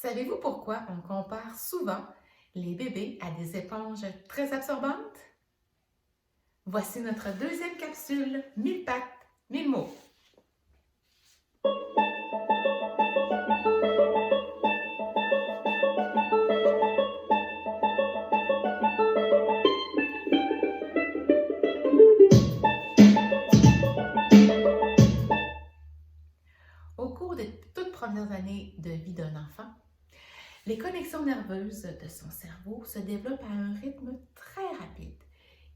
Savez-vous pourquoi on compare souvent les bébés à des éponges très absorbantes? Voici notre deuxième capsule, 1000 pattes, 1000 mots. Au cours des toutes premières années de vie d'un enfant, les connexions nerveuses de son cerveau se développent à un rythme très rapide.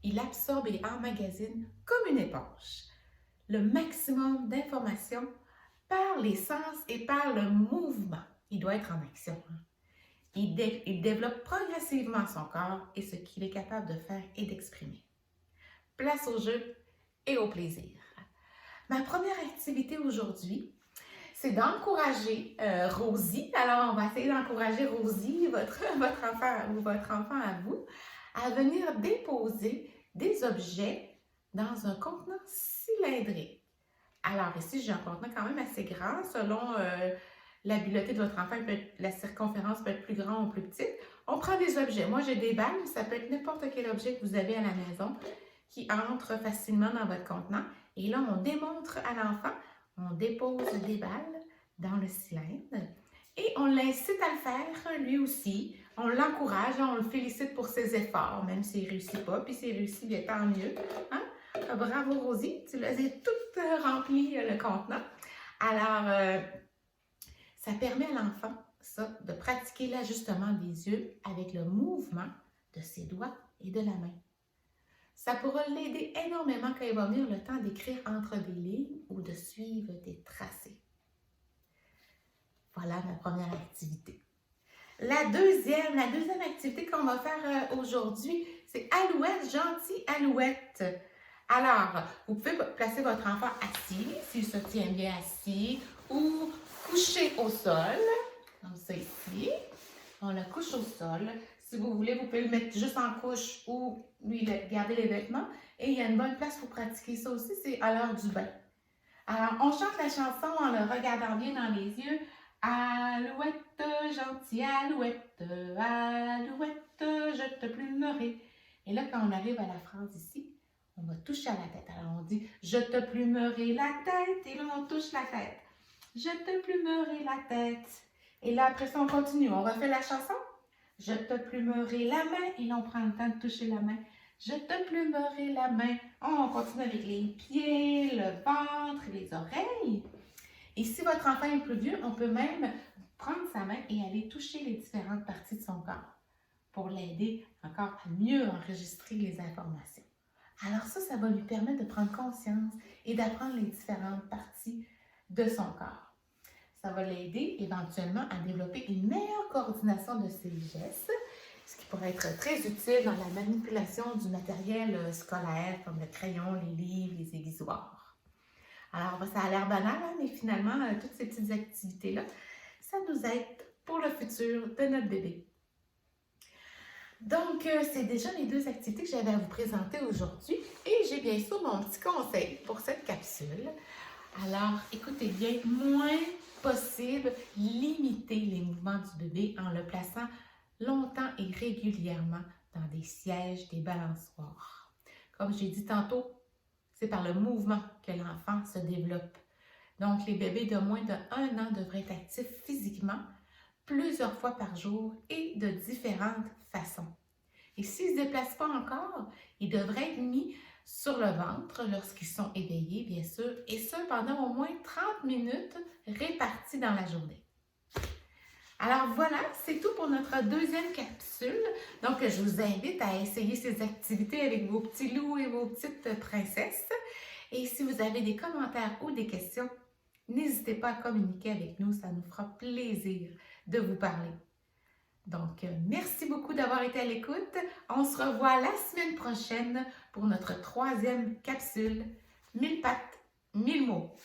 Il absorbe et emmagasine comme une éponge le maximum d'informations par les sens et par le mouvement. Il doit être en action. Il développe progressivement son corps et ce qu'il est capable de faire et d'exprimer. Place au jeu et au plaisir. Ma première activité aujourd'hui, c'est d'encourager Rosie. Alors, on va essayer d'encourager Rosie, votre enfant ou votre enfant à vous, à venir déposer des objets dans un contenant cylindrique. Alors, ici, j'ai un contenant quand même assez grand. Selon l'habileté de votre enfant, la circonférence peut être plus grande ou plus petite. On prend des objets. Moi, j'ai des balles. Ça peut être n'importe quel objet que vous avez à la maison qui entre facilement dans votre contenant. Et là, on démontre à l'enfant, on dépose des balles dans le cylindre et on l'incite à le faire lui aussi. On l'encourage, on le félicite pour ses efforts, même s'il ne réussit pas. Puis s'il réussit, bien tant mieux. Hein? Bravo Rosie, tu l'as tout rempli le contenant. Alors, ça permet à l'enfant, ça, de pratiquer l'ajustement des yeux avec le mouvement de ses doigts et de la main. Ça pourra l'aider énormément quand il va venir le temps d'écrire entre des lignes ou de suivre des tracés. Voilà ma première activité. La deuxième activité qu'on va faire aujourd'hui, c'est Alouette, gentille Alouette. Alors, vous pouvez placer votre enfant assis, s'il se tient bien assis, ou couché au sol, comme ça ici. On le couche au sol. Si vous voulez, vous pouvez le mettre juste en couche ou lui garder les vêtements. Et il y a une bonne place pour pratiquer ça aussi, c'est à l'heure du bain. Alors, on chante la chanson en le regardant bien dans les yeux. Alouette, gentille Alouette, Alouette, je te plumerai. Et là, quand on arrive à la phrase ici, on va toucher à la tête. Alors, on dit « Je te plumerai la tête » et là, on touche la tête. « Je te plumerai la tête » et là, après ça, on continue. On refait la chanson. « Je te plumerai la main » et là, on prend le temps de toucher la main. « Je te plumerai la main » On continue avec les pieds, le ventre, les oreilles. Et si votre enfant est plus vieux, on peut même prendre sa main et aller toucher les différentes parties de son corps pour l'aider encore à mieux enregistrer les informations. Alors ça va lui permettre de prendre conscience et d'apprendre les différentes parties de son corps. Ça va l'aider éventuellement à développer une meilleure coordination de ses gestes, ce qui pourrait être très utile dans la manipulation du matériel scolaire comme le crayon, les livres, les aiguisoirs. Alors ça a l'air banal, hein, mais finalement, toutes ces petites activités-là, ça nous aide pour le futur de notre bébé. Donc, c'est déjà les deux activités que j'avais à vous présenter aujourd'hui et j'ai bien sûr mon petit conseil pour cette capsule. Alors, écoutez bien, moins possible, limitez les mouvements du bébé en le plaçant longtemps et régulièrement dans des sièges, des balançoires. Comme j'ai dit tantôt, c'est par le mouvement que l'enfant se développe. Donc, les bébés de moins de 1 an devraient être actifs physiquement plusieurs fois par jour et de différentes façons. Et s'ils ne se déplacent pas encore, ils devraient être mis sur le ventre lorsqu'ils sont éveillés, bien sûr, et ce pendant au moins 30 minutes réparties dans la journée. Alors voilà, c'est tout pour notre deuxième capsule. Donc, je vous invite à essayer ces activités avec vos petits loups et vos petites princesses. Et si vous avez des commentaires ou des questions, n'hésitez pas à communiquer avec nous, ça nous fera plaisir de vous parler. Donc, merci beaucoup d'avoir été à l'écoute. On se revoit la semaine prochaine pour notre troisième capsule, 1000 pattes, 1000 mots.